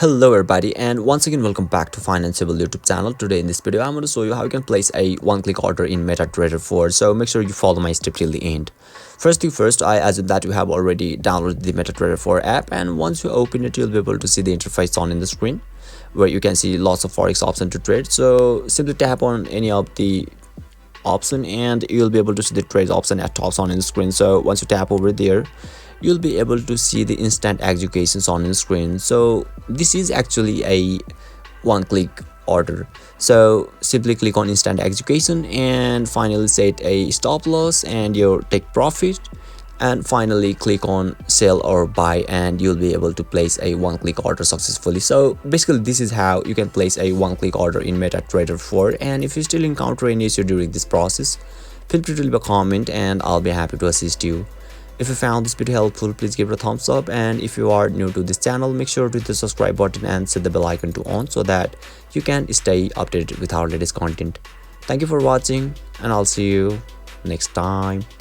Hello everybody, and once again welcome back to Financeable YouTube channel. Today in this video I'm going to show you how you can place a one-click order in MetaTrader 4. So make sure you follow my step till the end. First thing first, I assume that you have already downloaded the MetaTrader 4 app, and once you open it you'll be able to see the interface on in the screen where you can see lots of forex options to trade. So simply tap on any of the option and you'll be able to see the trade option at top on in the screen. So once you tap over there, you'll be able to see the instant executions on the screen. So this is actually a one-click order. So simply click on instant execution and finally set a stop loss and your take profit, and finally click on sell or buy, and you'll be able to place a one-click order successfully. So basically this is how you can place a one-click order in MetaTrader 4. And if you still encounter any issue during this process, feel free to leave a comment and I'll be happy to assist you. If you found this video helpful, please give it a thumbs up, and if you are new to this channel, make sure to hit the subscribe button and set the bell icon to on so that you can stay updated with our latest content. Thank you for watching and I'll see you next time.